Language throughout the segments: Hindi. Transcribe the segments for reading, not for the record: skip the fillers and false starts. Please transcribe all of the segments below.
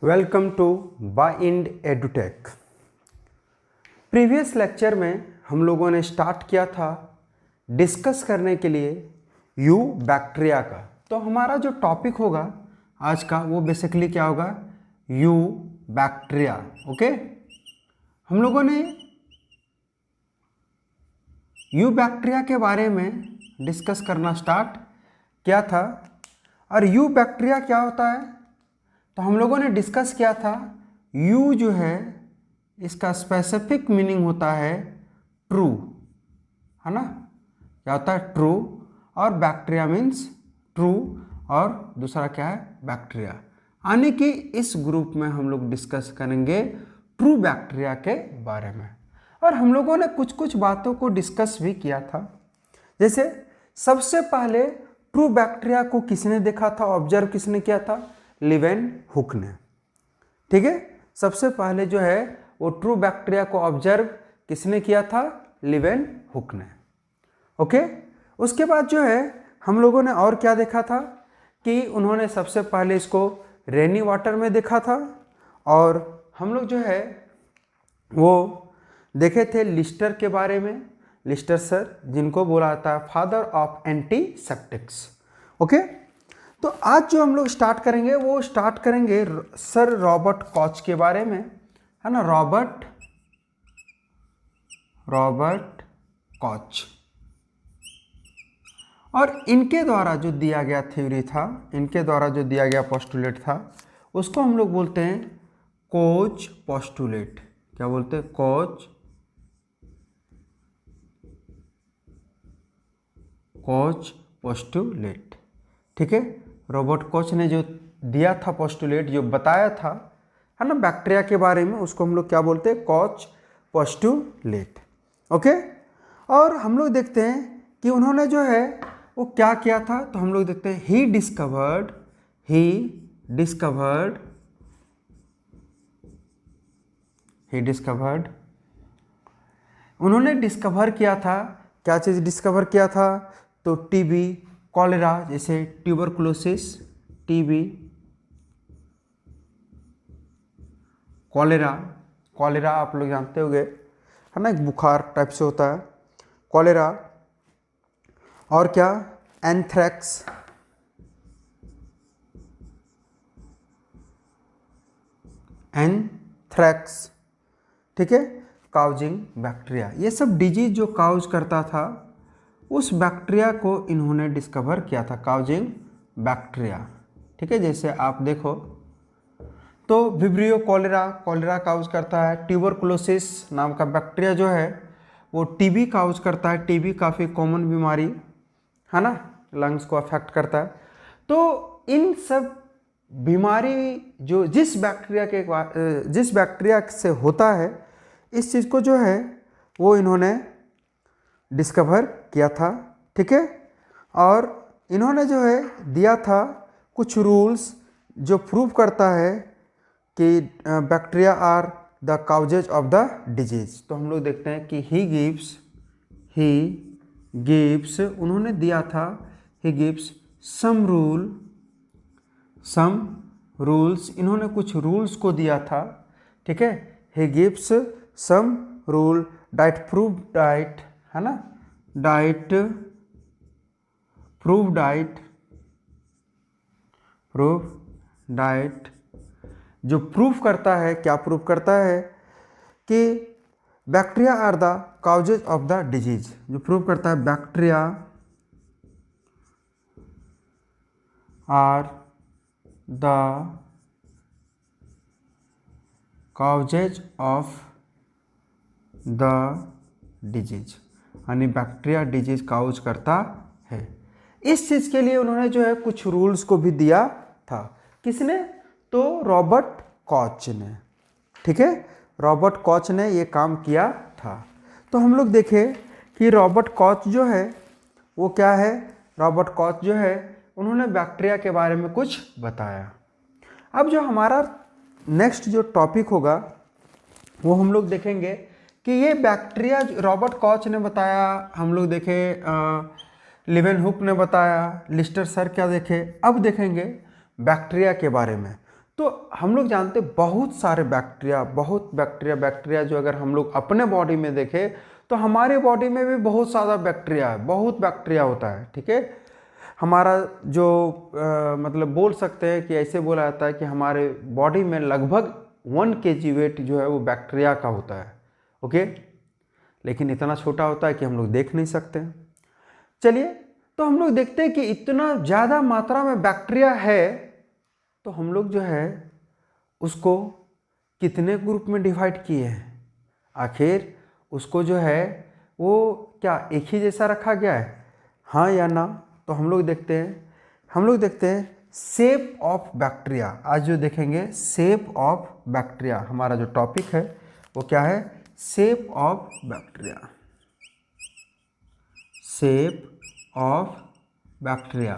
Welcome to Bind Edutech. Previous lecture में हम लोगों ने स्टार्ट किया था डिस्कस करने के लिए यू बैक्टीरिया का। तो हमारा जो टॉपिक होगा आज का वो बेसिकली क्या होगा, यू बैक्टीरिया। ओके, हम लोगों ने यू बैक्टीरिया के बारे में डिस्कस करना स्टार्ट किया था। और यू बैक्टीरिया क्या होता है, तो हम लोगों ने डिस्कस किया था यू जो है इसका स्पेसिफिक मीनिंग होता है ट्रू, है ना। क्या होता है, ट्रू। और बैक्टीरिया मीन्स ट्रू और दूसरा क्या है, बैक्टीरिया। यानी कि इस ग्रुप में हम लोग डिस्कस करेंगे ट्रू बैक्टीरिया के बारे में। और हम लोगों ने कुछ कुछ बातों को डिस्कस भी किया था। जैसे सबसे पहले ट्रू बैक्टीरिया को किसने देखा था, ऑब्जर्व किसने किया था, लीवेनहुक ने। ठीक है, सबसे पहले जो है वो ट्रू बैक्टीरिया को ऑब्जर्व किसने किया था, लीवेनहुक ने। ओके, उसके बाद जो है हम लोगों ने और क्या देखा था कि उन्होंने सबसे पहले इसको रेनी वाटर में देखा था। और हम लोग जो है वो देखे थे लिस्टर के बारे में, लिस्टर सर जिनको बोला जाता है फादर ऑफ एंटीसेप्टिक्स। ओके, तो आज जो हम लोग स्टार्ट करेंगे वो स्टार्ट करेंगे सर रॉबर्ट कॉच के बारे में, है ना। Robert Koch. और इनके द्वारा जो दिया गया थ्योरी था, इनके द्वारा जो दिया गया पोस्टुलेट था, उसको हम लोग बोलते हैं कोच पोस्टुलेट। क्या बोलते हैं, कोच पोस्टुलेट। ठीक है, रॉबर्ट कॉच ने जो दिया था पोस्टुलेट, जो बताया था, है ना, बैक्टीरिया के बारे में, उसको हम लोग क्या बोलते हैं, कोच पोस्टुलेट। ओके, और हम लोग देखते हैं कि उन्होंने जो है वो क्या किया था। तो हम लोग देखते हैं ही डिस्कवर्ड उन्होंने डिस्कवर किया था, क्या चीज़ डिस्कवर किया था, तो टीबी, कॉलेरा, जैसे ट्यूबरकुलोसिस, टीबी, कॉलेरा आप लोग जानते होंगे, है ना, एक बुखार टाइप से होता है कॉलेरा। और क्या, एंथ्रेक्स, ठीक है, काउजिंग बैक्टीरिया। ये सब डिजीज जो काउज करता था उस बैक्टीरिया को इन्होंने डिस्कवर किया था, काउजिंग बैक्टीरिया। ठीक है, जैसे आप देखो तो विब्रियो कॉलेरा काउज करता है। ट्यूबरकुलोसिस नाम का बैक्टीरिया जो है वो टीबी काउज करता है। टीबी काफ़ी कॉमन बीमारी है ना, लंग्स को अफेक्ट करता है। तो इन सब बीमारी जो जिस बैक्टीरिया से होता है, इस चीज़ को जो है वो इन्होंने डिस्कवर किया था। ठीक है, और इन्होंने जो है दिया था कुछ रूल्स जो प्रूव करता है कि bacteria are the causes of the disease. तो हम लोग देखते हैं कि ही गिव्स उन्होंने दिया था, ही गिव्स सम रूल्स, इन्होंने कुछ रूल्स को दिया था। ठीक है, he gives sum rule diet prove diet, है ना, प्रूव डाइट जो प्रूफ करता है, क्या प्रूफ करता है कि bacteria are the causes of the disease, जो प्रूफ करता है bacteria are the causes of the disease, यानी बैक्टीरिया डिजीज काउज करता है। इस चीज़ के लिए उन्होंने जो है कुछ रूल्स को भी दिया था। किसने, तो रॉबर्ट कॉच ने। ठीक है, रॉबर्ट कॉच ने ये काम किया था। तो हम लोग देखें कि रॉबर्ट कॉच जो है वो क्या है, रॉबर्ट कॉच जो है उन्होंने बैक्टीरिया के बारे में कुछ बताया। अब जो हमारा नेक्स्ट जो टॉपिक होगा वो हम लोग देखेंगे कि ये बैक्टीरिया रॉबर्ट कॉच ने बताया, हम लोग देखे लीवेनहुक ने बताया, लिस्टर सर क्या देखे। अब देखेंगे बैक्टीरिया के बारे में। तो हम लोग जानते हैं बहुत सारे बैक्टीरिया जो अगर हम लोग अपने बॉडी में देखें तो हमारे बॉडी में भी बहुत सारा बैक्टीरिया है, बहुत बैक्टीरिया होता है, ठीक है। हमारा जो मतलब बोल सकते हैं कि ऐसे बोला जाता है कि हमारे बॉडी में लगभग 1 kg वेट जो है वो बैक्टीरिया का होता है, ओके। लेकिन इतना छोटा होता है कि हम लोग देख नहीं सकते। चलिए, तो हम लोग देखते हैं कि इतना ज़्यादा मात्रा में बैक्टीरिया है, तो हम लोग जो है उसको कितने ग्रुप में डिवाइड किए हैं? आखिर उसको जो है वो क्या एक ही जैसा रखा गया है, हाँ या ना? तो हम लोग देखते हैं शेप ऑफ बैक्टीरिया। आज जो देखेंगे शेप ऑफ बैक्टीरिया, हमारा जो टॉपिक है वो क्या है? Shape of bacteria. Shape of bacteria.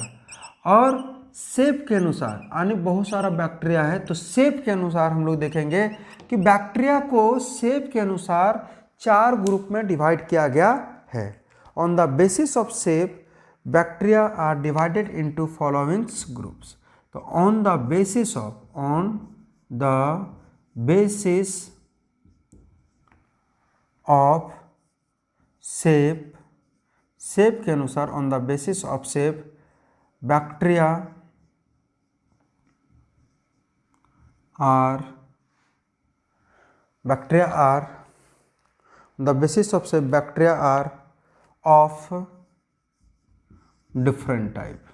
और शेप के अनुसार, यानी बहुत सारा बैक्टीरिया है तो शेप के अनुसार हम लोग देखेंगे कि बैक्टीरिया को शेप के अनुसार 4 ग्रुप में डिवाइड किया गया है। On the basis of shape bacteria are divided into following groups. तो on the basis of shape के अनुसार, on the basis of shape bacteria are the basis of say bacteria are of different type।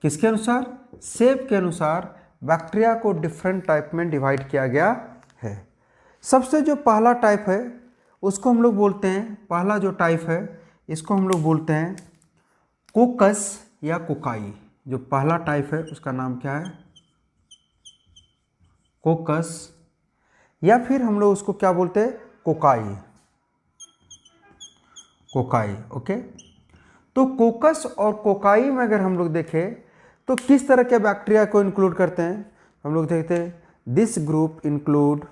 किसके अनुसार? शेप के अनुसार बैक्टीरिया को डिफरेंट टाइप में डिवाइड किया गया है। सबसे जो पहला टाइप है उसको हम लोग बोलते हैं, पहला जो टाइप है इसको हम लोग बोलते हैं कोकस या कोकाई। जो पहला टाइप है उसका नाम क्या है? कोकस, या फिर हम लोग उसको क्या बोलते हैं? Cocci, okay. तो कोकस और कोकाई में अगर हम लोग देखें तो किस तरह के बैक्टीरिया को इंक्लूड करते हैं? हम लोग देखते हैं this group include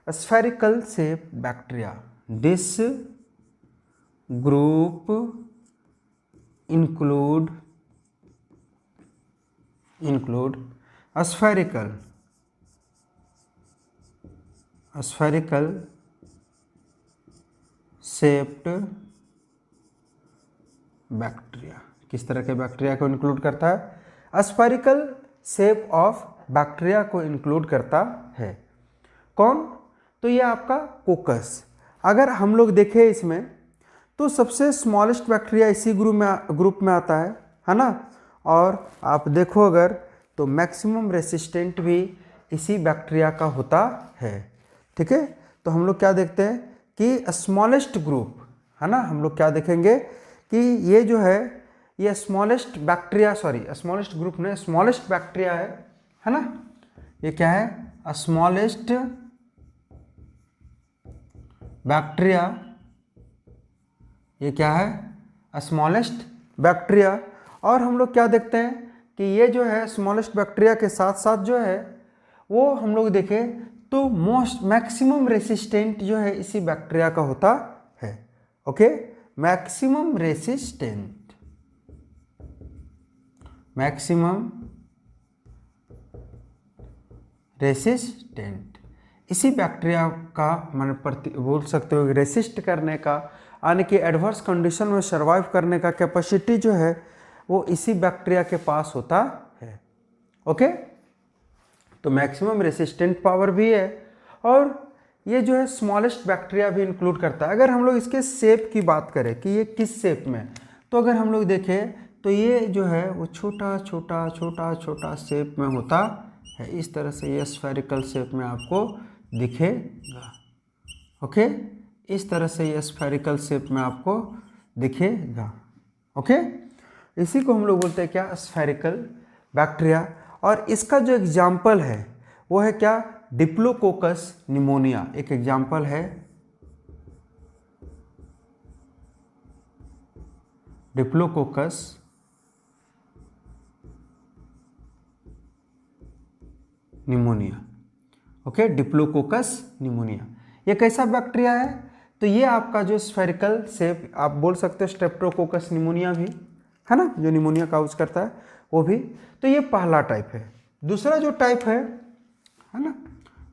spherical shape bacteria. This group include spherical shaped bacteria. किस तरह के बैक्टीरिया को इंक्लूड करता है? स्फेरिकल शेप ऑफ बैक्टीरिया को इंक्लूड करता है। कौन? तो ये आपका कोकस। अगर हम लोग देखें इसमें तो सबसे स्मॉलेस्ट बैक्टीरिया इसी ग्रुप में आता है ना। और आप देखो अगर तो मैक्सिमम रेसिस्टेंट भी इसी बैक्टीरिया का होता है, ठीक है। तो हम लोग क्या देखते हैं कि स्मॉलेस्ट ग्रुप है ना, हम लोग क्या देखेंगे कि ये जो है ये स्मॉलेस्ट ग्रुप में स्मॉलेस्ट बैक्टीरिया है ना। ये क्या है? Smallest bacteria. ये क्या है? Smallest bacteria. और हम लोग क्या देखते हैं कि ये जो है स्मॉलेस्ट बैक्टीरिया के साथ साथ जो है वो हम लोग देखें तो मैक्सिमम रेसिस्टेंट जो है इसी बैक्टीरिया का होता है, ओके। मैक्सिमम रेसिस्टेंट इसी बैक्टीरिया का मैंने बोल सकते हो रेसिस्ट करने का, यानी कि एडवर्स कंडीशन में सर्वाइव करने का कैपेसिटी जो है वो इसी बैक्टीरिया के पास होता है, ओके। तो मैक्सिमम रेसिस्टेंट पावर भी है और ये जो है स्मॉलेस्ट बैक्टीरिया भी इंक्लूड करता है। अगर हम लोग इसके शेप की बात करें कि ये किस शेप में, तो अगर हम लोग देखें तो ये जो है वो छोटा शेप में होता है। इस तरह से ये स्फेरिकल शेप में आपको दिखेगा, ओके। इस तरह से ये स्फेरिकल शेप में आपको दिखेगा, ओके। इसी को हम लोग बोलते हैं क्या? Spherical bacteria. और इसका जो एग्जाम्पल है वो है क्या? डिप्लोकोकस निमोनिया एक एग्जाम्पल है। Diplococcus pneumonia, okay. Diplococcus pneumonia ये कैसा बैक्टीरिया है? तो ये आपका जो स्फेरिकल शेप, आप बोल सकते हो स्ट्रेप्टोकोकस निमोनिया भी है ना, जो निमोनिया काउज करता है वो भी। तो ये पहला टाइप है। दूसरा जो टाइप है ना,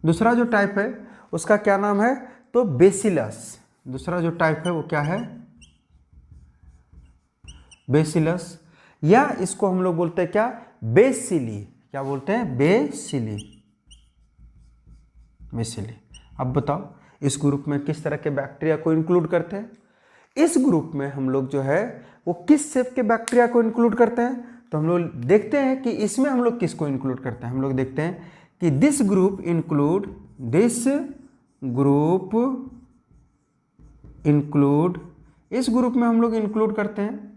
दूसरा जो टाइप है उसका क्या नाम है, तो बेसिलस। दूसरा जो टाइप है वो क्या है, बेसिलस, या इसको हम लोग बोलते हैं क्या, बेसिली। क्या बोलते हैं, बेसिली, बेसिली। अब बताओ इस ग्रुप में किस तरह के बैक्टीरिया को इंक्लूड करते हैं। इस ग्रुप में हम लोग जो है वो किस शेप के बैक्टीरिया को इंक्लूड करते हैं, तो हम लोग देखते हैं कि इसमें हम लोग किसको इंक्लूड करते हैं। हम लोग देखते हैं कि दिस ग्रुप इंक्लूड इस ग्रुप में हम लोग इंक्लूड करते हैं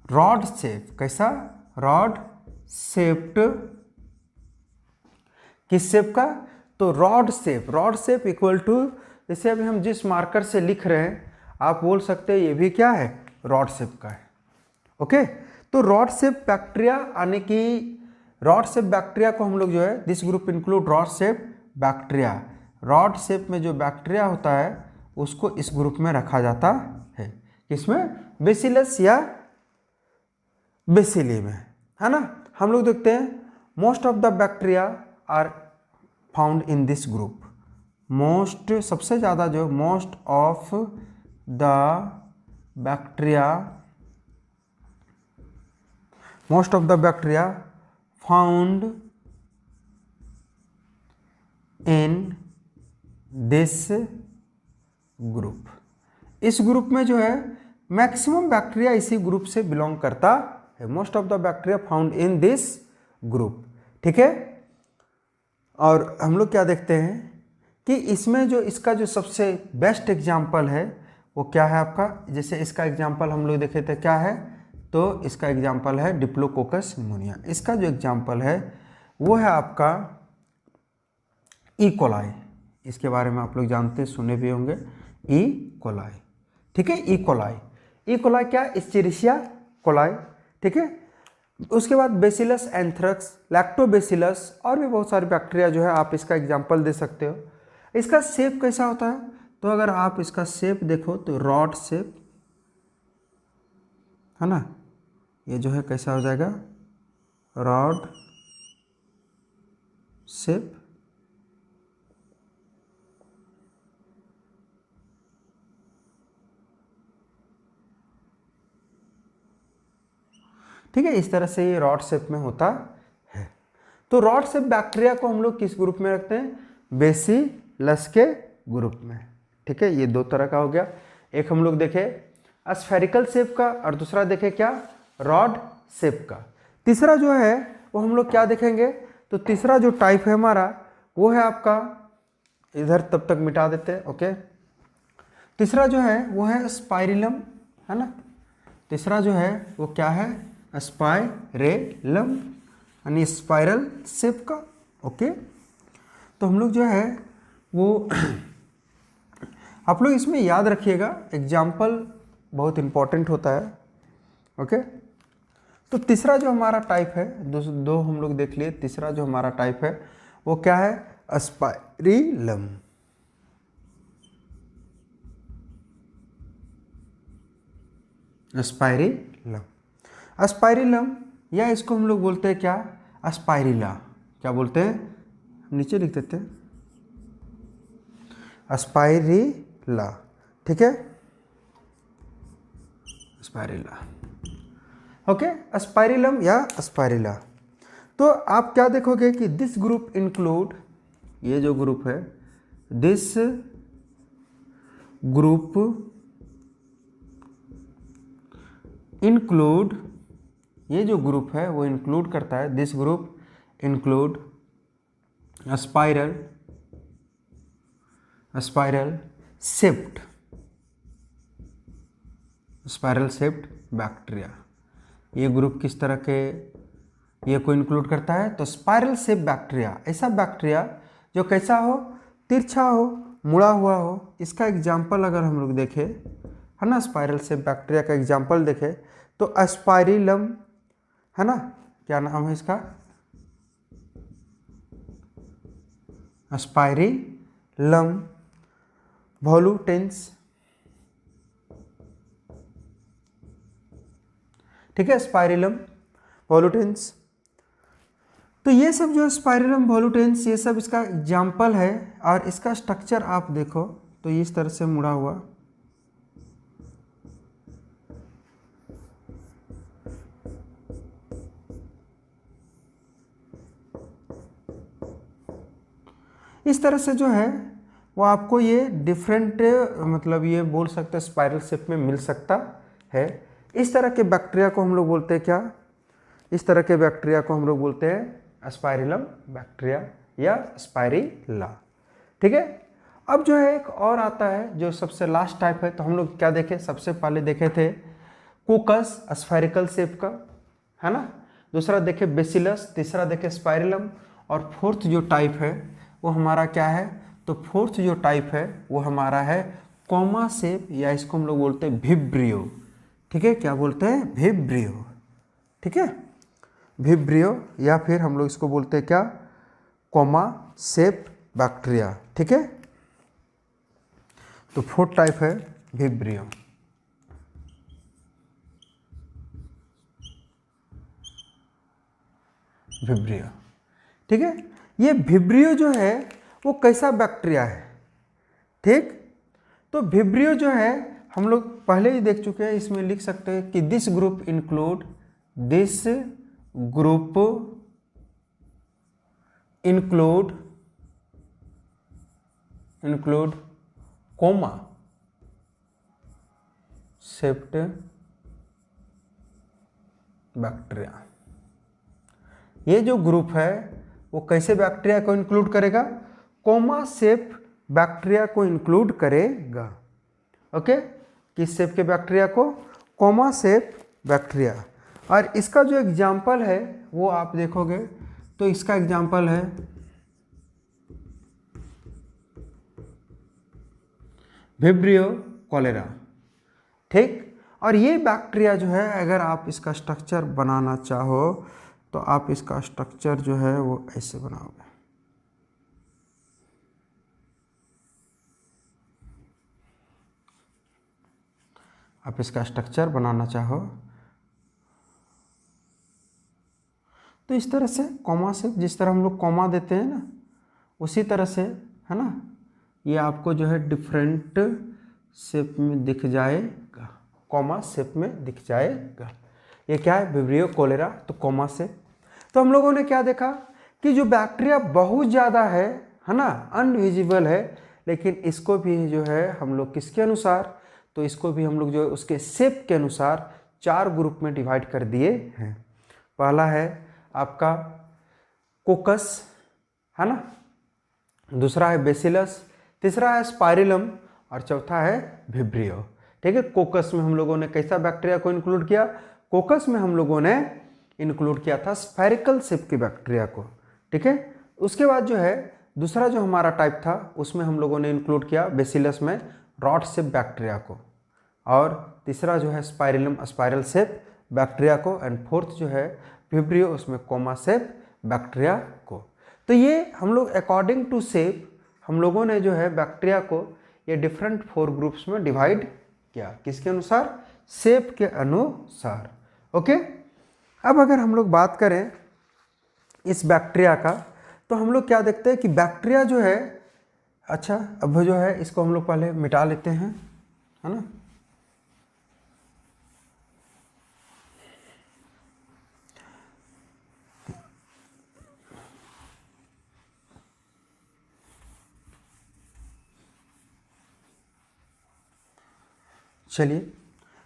रॉड शेप। कैसा, रॉड शेप्ड। किस शेप का, तो rod shape. Rod shape equal to, जैसे अभी हम जिस मार्कर से लिख रहे हैं आप बोल सकते हैं ये भी क्या है, रॉड शेप का है। ओके, तो रॉड शेप बैक्टीरिया आने की, रॉड शेप बैक्टीरिया को हम लोग जो है this group include rod shape bacteria. Rod shape में जो बैक्टीरिया होता है उसको इस ग्रुप में रखा जाता है। किसमें, बेसिलस या बेसिली में, है ना। हम लोग देखते हैं most of the bacteria are found in this group. Most, सबसे ज़्यादा जो most of the bacteria found in this group. इस ग्रुप में जो है मैक्सिमम बैक्टीरिया इसी ग्रुप से बिलोंग करता है। Most of the bacteria found in this group, ठीक है। और हम लोग क्या देखते हैं कि इसमें जो इसका जो सबसे बेस्ट एग्जाम्पल है वो क्या है आपका, जैसे इसका एग्जाम्पल हम लोग देखे थे क्या है, तो इसका एग्जाम्पल है डिप्लोकोकस निमोनिया। इसका जो एग्जाम्पल है वो है आपका ई कोलाई। इसके बारे में आप लोग जानते सुने भी होंगे, ई कोलाई, ठीक है। ई कोलाई, ई कोलाई क्या, एस्चेरिचिया कोलाई, ठीक है। उसके बाद बेसिलस एंथ्रैक्स, लैक्टोबेसिलस और भी बहुत सारे बैक्टीरिया जो है आप इसका एग्जाम्पल दे सकते हो। इसका शेप कैसा होता है, तो अगर आप इसका शेप देखो तो रॉड शेप, है ना, ये जो है कैसा हो जाएगा, रॉड शेप। ठीक है, इस तरह से ये रॉड शेप में होता है। तो रॉड शेप बैक्टीरिया को हम लोग किस ग्रुप में रखते हैं, बेसिलस के ग्रुप में, ठीक है। ये दो तरह का हो गया, एक हम लोग देखे स्फेरिकल शेप का और दूसरा देखे क्या, रॉड शेप का। तीसरा जो है वो हम लोग क्या देखेंगे, तो तीसरा जो टाइप है हमारा वो है आपका, इधर तब तक मिटा देते हैं, ओके। तीसरा जो है वो है स्पाइरिलम, है ना। तीसरा जो है वो क्या है, स्पाइरेलम, यानी स्पाइरल शेप का, ओके। तो हम लोग जो है वो आप लोग इसमें याद रखिएगा, एग्जाम्पल बहुत इम्पोर्टेंट होता है, ओके। तो तीसरा जो हमारा टाइप है, दो हम लोग देख लिए, तीसरा जो हमारा टाइप है वो क्या है, स्पाइरिलम। स्पाइरिलम, स्पाइरिलम, या इसको हम लोग बोलते हैं क्या, स्पाइरिला। क्या बोलते हैं, नीचे लिख देते हैं स्पाइरिला, ठीक है, स्पाइरिला, ओके। स्पाइरिलम या स्पाइरिला। तो आप क्या देखोगे कि दिस ग्रुप इंक्लूड, ये जो ग्रुप है, दिस ग्रुप इंक्लूड, ये जो ग्रुप है वो इंक्लूड करता है, this group include spiral shaped bacteria. ये ग्रुप किस तरह के ये को इंक्लूड करता है, तो स्पाइरल शेप बैक्टीरिया, ऐसा बैक्टीरिया जो कैसा हो, तिरछा हो, मुड़ा हुआ हो। इसका एग्जाम्पल अगर हम लोग देखें, है ना, स्पाइरल शेप बैक्टीरिया का एग्जाम्पल देखें तो स्पाइरिलम, है ना, क्या नाम है इसका, स्पाइरिलम वोलुटेंस, ठीक है, स्पाइरिलम वोलुटेंस। तो ये सब जो स्पाइरिलम वोलुटेंस ये सब इसका एग्जाम्पल है, और इसका स्ट्रक्चर आप देखो तो इस तरह से मुड़ा हुआ, इस तरह से जो है वो आपको ये डिफरेंट मतलब ये बोल सकते हैं स्पाइरल शेप में मिल सकता है। इस तरह के बैक्टीरिया को हम लोग बोलते हैं क्या, इस तरह के बैक्टीरिया को हम लोग बोलते हैं स्पाइरिलम बैक्टीरिया या स्पाइरिला। ठीक है, अब जो है एक और आता है जो सबसे लास्ट टाइप है। तो हम लोग क्या देखे, सबसे पहले देखे थे कोकस स्फेरिकल शेप का, है ना, दूसरा देखे बेसिलस, तीसरा देखे स्पाइरिलम, और फोर्थ जो टाइप है वो हमारा क्या है, तो फोर्थ जो टाइप है वो हमारा है कोमा शेप, या इसको हम लोग बोलते हैं विब्रियो। ठीक है, क्या बोलते हैं, विब्रियो। ठीक है, विब्रियो, या फिर हम लोग इसको बोलते हैं क्या, कोमा शेप बैक्टीरिया। ठीक है, तो फोर्थ टाइप है विब्रियो। विब्रियो, ठीक है, ये विब्रियो जो है वो कैसा बैक्टीरिया है। ठीक, तो विब्रियो जो है हम लोग पहले ही देख चुके हैं, इसमें लिख सकते हैं कि this group include comma shaped bacteria. ये जो ग्रुप है वो कैसे बैक्टीरिया को इंक्लूड करेगा, कोमा शेप बैक्टीरिया को इंक्लूड करेगा। ओके, किस शेप के बैक्टीरिया को, कोमा शेप बैक्टीरिया। और इसका जो एग्जाम्पल है वो आप देखोगे तो इसका एग्जाम्पल है विब्रियो कोलेरा। ठीक, और ये बैक्टीरिया जो है अगर आप इसका स्ट्रक्चर बनाना चाहो तो आप इसका स्ट्रक्चर जो है वो ऐसे बनाओगे। आप इसका स्ट्रक्चर बनाना चाहो तो इस तरह से कॉमा से, जिस तरह हम लोग कॉमा देते हैं ना उसी तरह से, है ना, ये आपको जो है डिफरेंट शेप में दिख जाएगा, कॉमा शेप में दिख जाएगा। ये क्या है, विब्रियो कोलेरा, तो कॉमा से। तो हम लोगों ने क्या देखा कि जो बैक्टीरिया बहुत ज़्यादा है ना, अनविजिबल है, लेकिन इसको भी जो है हम लोग किसके अनुसार, तो इसको भी हम लोग जो है उसके शेप के अनुसार 4 ग्रुप में डिवाइड कर दिए हैं। पहला है आपका कोकस, है ना, दूसरा है बेसिलस, तीसरा है स्पाइरिलम, और चौथा है विब्रियो। ठीक है, कोकस में हम लोगों ने कैसा बैक्टीरिया को इंक्लूड किया, कोकस में हम लोगों ने इंक्लूड किया था स्फेरिकल शेप के बैक्टीरिया को। ठीक है, उसके बाद जो है दूसरा जो हमारा टाइप था उसमें हम लोगों ने इंक्लूड किया बेसिलस में रॉड शेप बैक्टीरिया को, और तीसरा जो है स्पाइरिलम स्पाइरल शेप बैक्टीरिया को, एंड फोर्थ जो है विब्रियो उसमें कोमा शेप बैक्टीरिया को। तो ये हम लोग अकॉर्डिंग टू शेप हम लोगों ने जो है बैक्टीरिया को ये डिफरेंट 4 ग्रुप्स में डिवाइड किया, किसके अनुसार, शेप के अनुसार। ओके, अब अगर हम लोग बात करें इस बैक्टीरिया का तो हम लोग क्या देखते हैं कि बैक्टीरिया जो है, अच्छा अब जो है इसको हम लोग पहले मिटा लेते हैं, है ना। चलिए,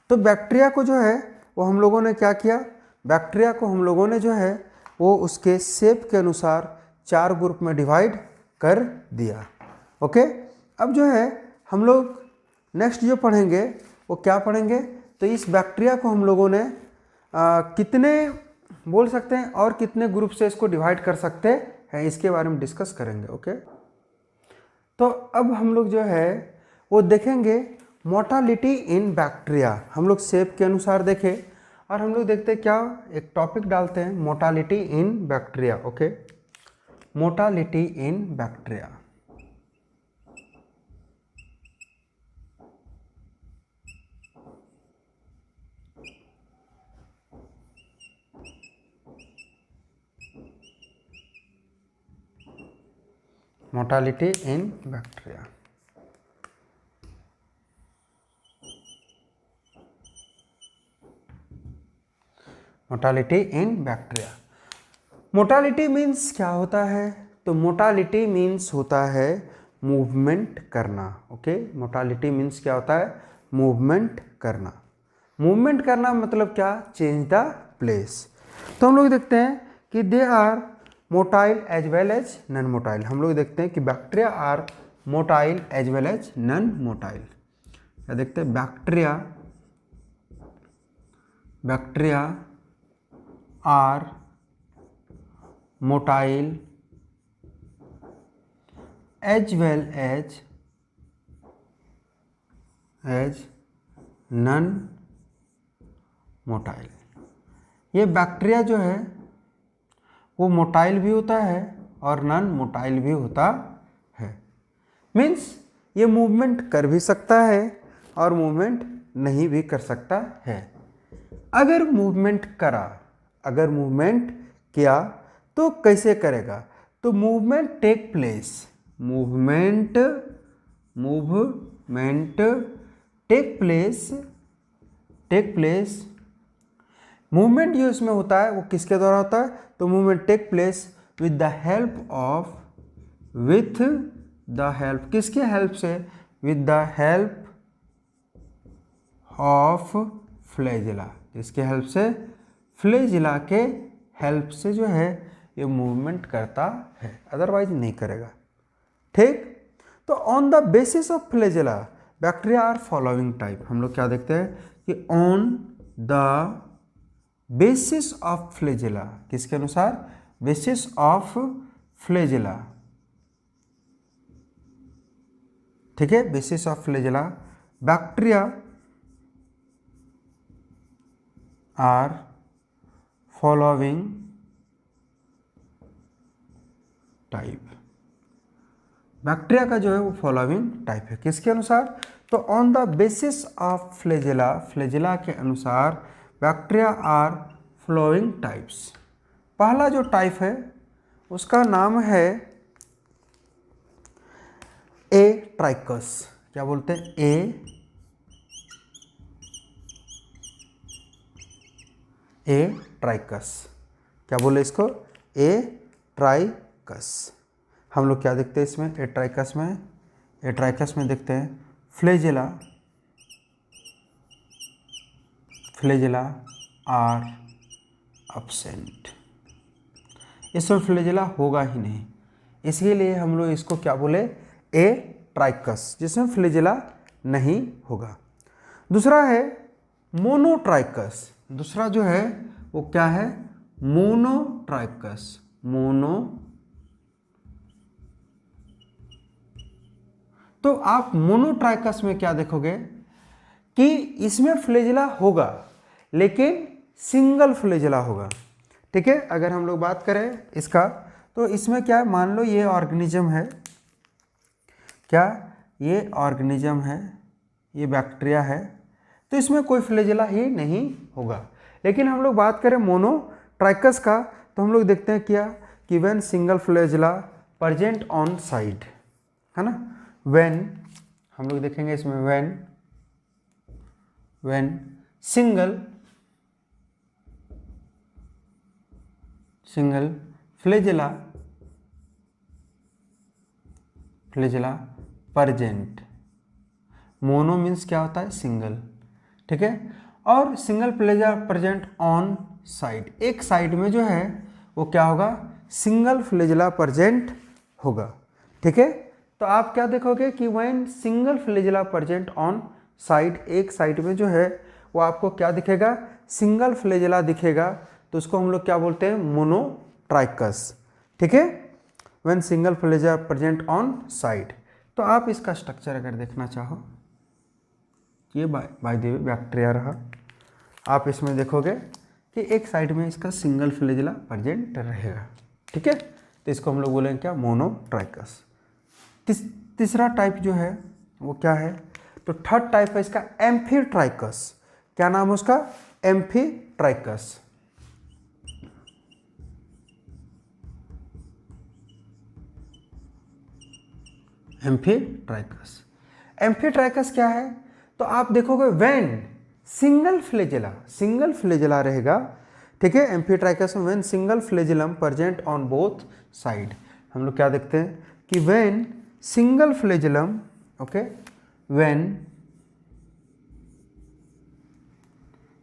तो बैक्टीरिया को जो है वो हम लोगों ने क्या किया, बैक्टीरिया को हम लोगों ने जो है वो उसके शेप के अनुसार 4 ग्रुप में डिवाइड कर दिया। ओके, अब जो है हम लोग नेक्स्ट जो पढ़ेंगे वो क्या पढ़ेंगे, तो इस बैक्टीरिया को हम लोगों ने कितने बोल सकते हैं और कितने ग्रुप से इसको डिवाइड कर सकते हैं इसके बारे में डिस्कस करेंगे। ओके, तो अब हम लोग जो है वो देखेंगे मोर्टालिटी इन बैक्टीरिया। हम लोग शेप के अनुसार देखें और हम लोग देखते हैं क्या, एक टॉपिक डालते हैं मोर्टालिटी इन बैक्टीरिया। ओके, मोर्टालिटी इन बैक्टीरिया। मोर्टालिटी इन बैक्टीरिया। मोर्टालिटी इन बैक्टीरिया। मोर्टालिटी मीन्स क्या होता है? तो मोर्टालिटी मीन्स होता है मूवमेंट करना। ओके, मोर्टालिटी मीन्स क्या होता है? मूवमेंट करना। मूवमेंट करना मतलब क्या? Change the place. तो हम लोग देखते हैं कि they are motile as well as non motile. हम लोग देखते हैं कि bacteria are motile as well as non motile. क्या देखते हैं? Bacteria are motile as well as non motile. ये बैक्टीरिया जो है वो मोटाइल भी होता है और नॉन मोटाइल भी होता है। मीन्स ये मूवमेंट कर भी सकता है और मूवमेंट नहीं भी कर सकता है। अगर मूवमेंट किया तो कैसे करेगा? तो मूवमेंट टेक प्लेस। मूवमेंट जो इसमें होता है वो किसके द्वारा होता है? तो movement take place with the help किसके हेल्प से? With the help of flagella. किसके हेल्प से? फ्लैजिला के हेल्प से जो है ये मूवमेंट करता है, अदरवाइज नहीं करेगा। ठीक, तो on the basis of flagella bacteria are following type. हम लोग क्या देखते हैं कि on the basis of flagella, किसके अनुसार? Basis of flagella. ठीक है, basis of flagella bacteria are following type. Bacteria का जो है वो फॉलोइंग टाइप है, किसके अनुसार? तो on the basis of flagella के अनुसार बैक्टीरिया आर फॉलोइंग टाइप्स। पहला जो टाइप है उसका नाम है ए ट्राइकस। क्या बोलते हैं? ए ट्राइकस। क्या बोले इसको? ए ट्राइकस। हम लोग क्या देखते हैं इसमें? ए ट्राइकस में देखते हैं फ्लैजिला आर एब्सेंट। इसमें फ्लैजिला होगा ही नहीं, इसके हम लोग इसको क्या बोले? ए ट्राइकस, जिसमें फ्लैजिला नहीं होगा। दूसरा है मोनोट्राइकस। दूसरा जो है वो क्या है? मोनोट्राइकस। तो आप मोनोट्राइकस में क्या देखोगे कि इसमें फ्लैजिला होगा लेकिन सिंगल फ्लैजिला होगा। ठीक है, अगर हम लोग बात करें इसका तो इसमें क्या है? मान लो ये ऑर्गेनिज्म है, क्या ये ऑर्गेनिज्म है, ये बैक्टीरिया है, तो इसमें कोई फ्लैजिला ही नहीं होगा। लेकिन हम लोग बात करें मोनोट्राइकस का तो हम लोग देखते हैं क्या कि when single flagella present on side, है ना? व्हेन हम लोग देखेंगे इसमें when single flagella present. Mono means क्या होता है? सिंगल। ठीक है, और single flagella present on side, एक साइड में जो है वो क्या होगा? सिंगल फ्लैजिला प्रेजेंट होगा। ठीक है, तो आप क्या देखोगे कि when single flagella present on side, एक साइड में जो है वो आपको क्या दिखेगा? सिंगल फ्लैजिला दिखेगा, तो उसको हम लोग क्या बोलते हैं? मोनोट्राइकस। ठीक है, when single flagella present on side. तो आप इसका स्ट्रक्चर अगर देखना चाहो, ये बाय द वे बैक्टीरिया रहा, आप इसमें देखोगे कि एक साइड में इसका सिंगल फ्लैजिला प्रेजेंट रहेगा। ठीक है, तो इसको हम लोग बोलेंगे क्या? मोनोट्राइकस। तीसरा टाइप जो है वो क्या है? तो थर्ड टाइप है इसका एम्फीट्राइकस। क्या नाम है उसका? एम्फीट्राइकस। एम्फीट्राइकस। एम्फीट्राइकस क्या है? तो आप देखोगे व्हेन सिंगल फ्लैजेला रहेगा, ठीक है। एम्फीट्राइकस में when single flagellum present on both side, हम लोग क्या देखते हैं कि when single flagellum, okay, when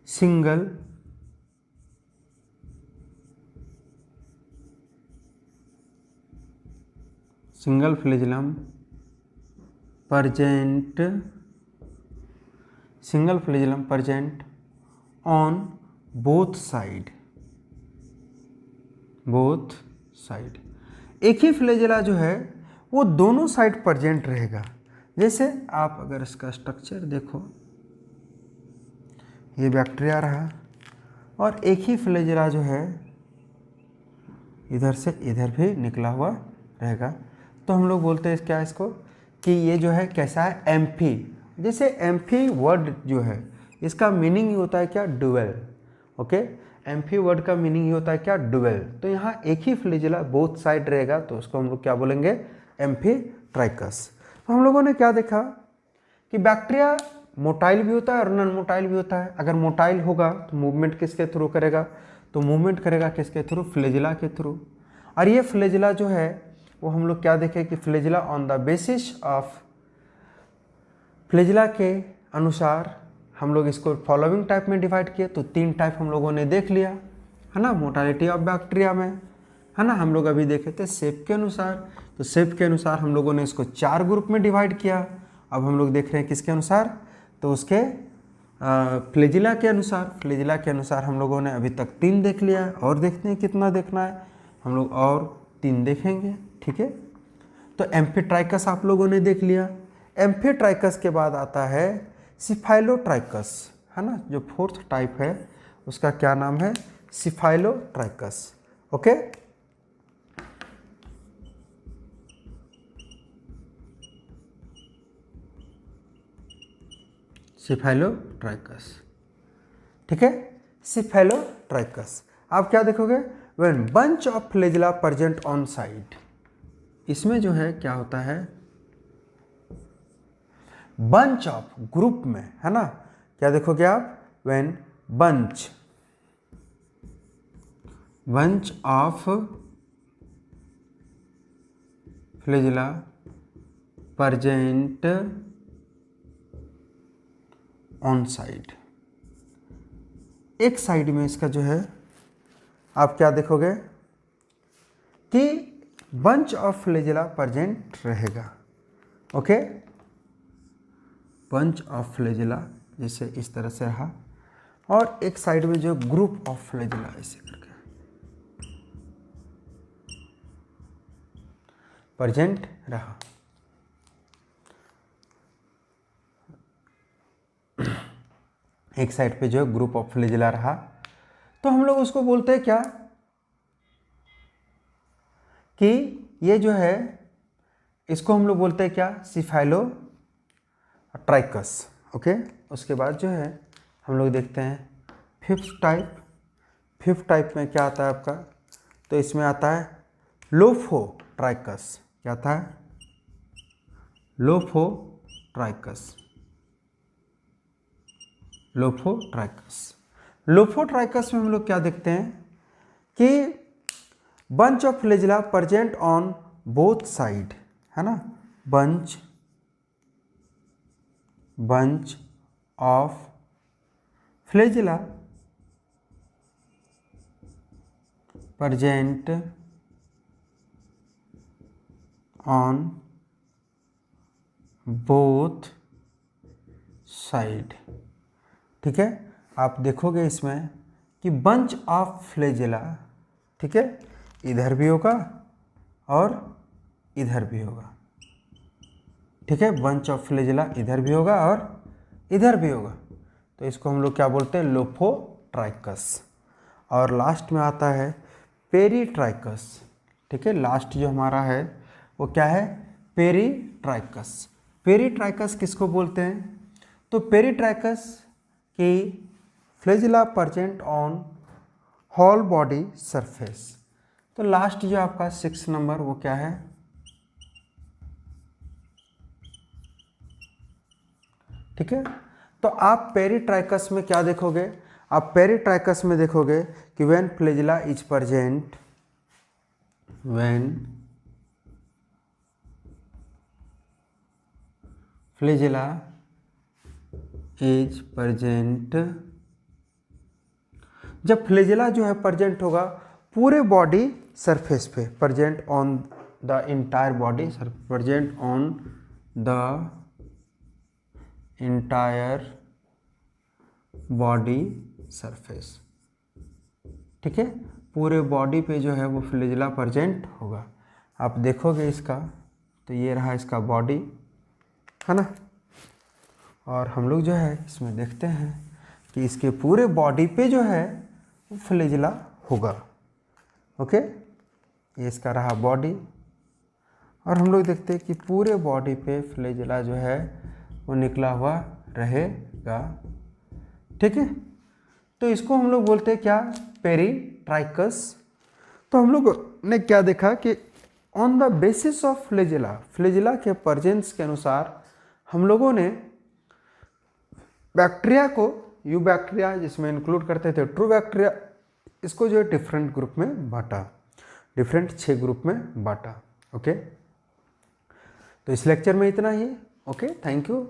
single flagellum present on both side, एक ही फ्लैजेला जो है वो दोनों साइड प्रेजेंट रहेगा। जैसे आप अगर इसका स्ट्रक्चर देखो, ये बैक्टीरिया रहा और एक ही फ्लैजेला जो है इधर से इधर भी निकला हुआ रहेगा, तो हम लोग बोलते हैं क्या इसको कि ये जो है कैसा है, एम्फी। जैसे एम्फी वर्ड जो है इसका मीनिंग ही होता है क्या, डुएल, ओके। एम्फी वर्ड का मीनिंग ही होता है क्या, डुएल। तो यहाँ एक ही फ्लैजेला बोथ साइड रहेगा, तो उसको हम लोग क्या बोलेंगे, एम्फीट्राइकस। तो हम लोगों ने क्या देखा कि बैक्टीरिया मोटाइल भी होता है और नॉन मोटाइल भी होता है। अगर मोटाइल होगा तो मूवमेंट किसके थ्रू करेगा, तो मूवमेंट करेगा किसके थ्रू, फ्लैजेला के थ्रू। और ये फ्लैजेला जो है वो हम लोग क्या देखें कि flagella on the basis of flagella के अनुसार हम लोग इसको फॉलोइंग टाइप में डिवाइड किए। तो 3 टाइप हम लोगों ने देख लिया, है ना, मोटालिटी ऑफ बैक्टीरिया में, है ना। हम लोग अभी देखे थे शेप के अनुसार, तो शेप के अनुसार हम लोगों ने इसको 4 ग्रुप में डिवाइड किया। अब हम लोग देख रहे हैं किसके अनुसार, तो उसके फ्लैजेला के अनुसार हम लोगों ने अभी तक 3 देख लिया, और देखते हैं कितना देखना है, हम लोग और 3 देखेंगे, ठीक है। तो एम्फीट्राइकस आप लोगों ने देख लिया। एम्फीट्राइकस के बाद आता है सिफाइलोट्राइकस, है ना, जो 4th टाइप है उसका क्या नाम है, सिफाइलोट्राइकस, ओके। सिफाइलोट्राइकस, ठीक है। सिफाइलोट्राइकस आप क्या देखोगे, when bunch of flagella present on side, इसमें जो है क्या होता है, बंच ऑफ ग्रुप में, है ना, क्या देखोगे आप, when bunch of flagella present on side, एक साइड में इसका जो है आप क्या देखोगे कि बंच ऑफ फ्लैजेला प्रेजेंट रहेगा, ओके। बंच ऑफ फ्लैजेला जैसे इस तरह से रहा, और एक साइड में जो ग्रुप ऑफ फ्लैजेला ऐसे करके प्रेजेंट रहा। एक साइड पे जो ग्रुप ऑफ फ्लैजेला रहा, तो हम लोग उसको बोलते हैं क्या कि ये जो है इसको हम लोग बोलते हैं क्या, सिफाइलोट्राइकस, ओके। उसके बाद जो है हम लोग देखते हैं 5th टाइप। 5th टाइप में क्या आता है आपका, तो इसमें आता है लोफोट्राइकस। क्या आता है, लोफोट्राइकस। लोफोट्राइकस में हम लोग क्या देखते हैं कि bunch of flagella present on both side, है ना, bunch of flagella present on both side, ठीक है। आप देखोगे इसमें कि बंच ऑफ फ्लैजेला, ठीक है, इधर भी होगा और इधर भी होगा, ठीक है। बंच ऑफ फ्लैजेला इधर भी होगा और इधर भी होगा, तो इसको हम लोग क्या बोलते हैं, लोफोट्राइकस। और लास्ट में आता है पेरीट्राइकस, ठीक है। लास्ट जो हमारा है वो क्या है, पेरीट्राइकस। पेरीट्राइकस किसको बोलते हैं, तो पेरीट्राइकस की flagella present on whole body surface. तो लास्ट जो आपका 6 नंबर वो क्या है, ठीक है। तो आप पेरिट्राइकस में क्या देखोगे, आप पेरिट्राइकस में देखोगे कि when flagella is present, when flagella is present, जब फ्लैजिला जो है प्रेजेंट होगा पूरे बॉडी सरफेस पे, present on the entire body, present on the entire body surface, ठीक है, पूरे बॉडी पे जो है वो फ्लैजिला प्रेजेंट होगा। आप देखोगे इसका तो ये रहा इसका बॉडी, है ना, और हम लोग जो है इसमें देखते हैं कि इसके पूरे बॉडी पे जो है वो फ्लैजिला होगा। ओके, ये इसका रहा बॉडी, और हम लोग देखते हैं कि पूरे बॉडी पे फ्लैजिला जो है वो निकला हुआ रहेगा। ठीक है, तो इसको हम लोग बोलते हैं क्या, पेरिट्राइकस। तो हम लोग ने क्या देखा कि on the basis of flagella, flagella के प्रेजेंस के अनुसार हम लोगों ने बैक्टीरिया को, यू बैक्टीरिया जिसमें इंक्लूड करते थे ट्रू बैक्टीरिया, इसको जो है डिफरेंट ग्रुप में बांटा, डिफरेंट 6 ग्रुप में बांटा। ओके, तो इस लेक्चर में इतना ही। Okay, thank you.